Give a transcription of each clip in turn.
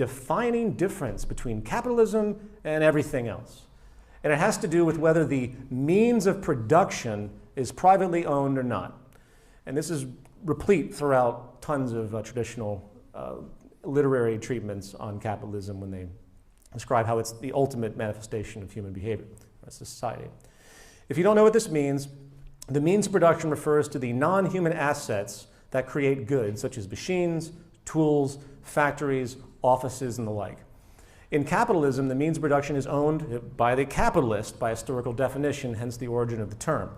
defining difference between capitalism and everything else. And it has to do with whether the means of production is privately owned or not. And this is replete throughout tons of traditional literary treatments on capitalism when they describe how it's the ultimate manifestation of human behavior as a society. If you don't know what this means, the means of production refers to the non-human assets that create goods, such as machines, tools, factories, offices, and the like. In capitalism, the means of production is owned by the capitalist by historical definition, hence the origin of the term.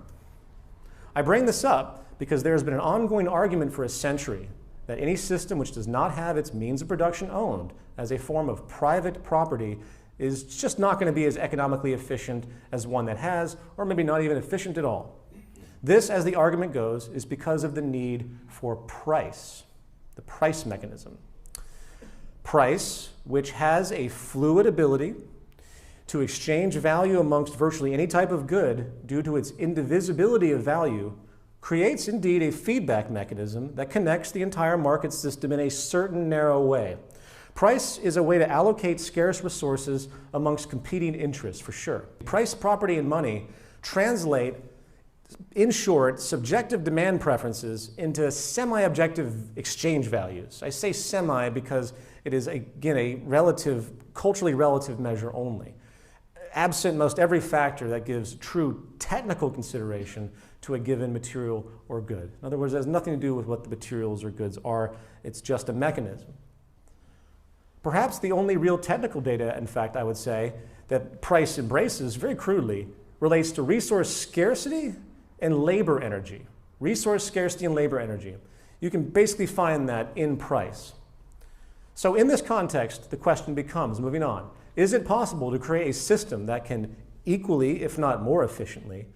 I bring this up because there has been an ongoing argument for a century that any system which does not have its means of production owned as a form of private property is just not going to be as economically efficient as one that has, or maybe not even efficient at all. This, as the argument goes, is because of the need for price, the price mechanism. Price, which has a fluid ability to exchange value amongst virtually any type of good due to its indivisibility of value, creates indeed a feedback mechanism that connects the entire market system in a certain narrow way. Price is a way to allocate scarce resources amongst competing interests, for sure. Price, property, and money translate, in short, subjective demand preferences into semi-objective exchange values. I say semi because it is, again, a relative, culturally relative measure only, absent most every factor that gives true technical consideration to a given material or good. In other words, it has nothing to do with what the materials or goods are. It's just a mechanism. Perhaps the only real technical data, in fact, I would say, that price embraces, very crudely, relates to resource scarcity and labor energy. Resource scarcity and labor energy. You can basically find that in price. So in this context, the question becomes, moving on, is it possible to create a system that can equally, if not more efficiently,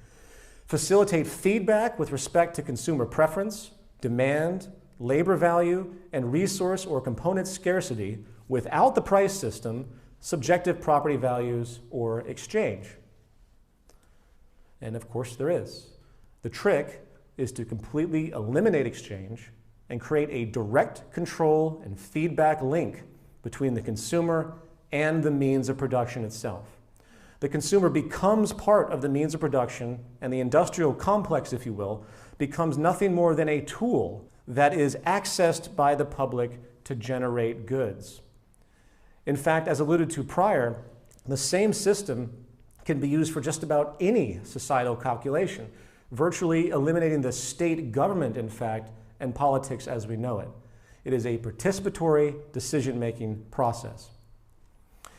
facilitate feedback with respect to consumer preference, demand, labor value, and resource or component scarcity without the price system, subjective property values, or exchange? And of course there is. The trick is to completely eliminate exchange and create a direct control and feedback link between the consumer and the means of production itself. The consumer becomes part of the means of production, and the industrial complex, if you will, becomes nothing more than a tool that is accessed by the public to generate goods. In fact, as alluded to prior, the same system can be used for just about any societal calculation, virtually eliminating the state government, in fact, and politics as we know it. It is a participatory decision-making process.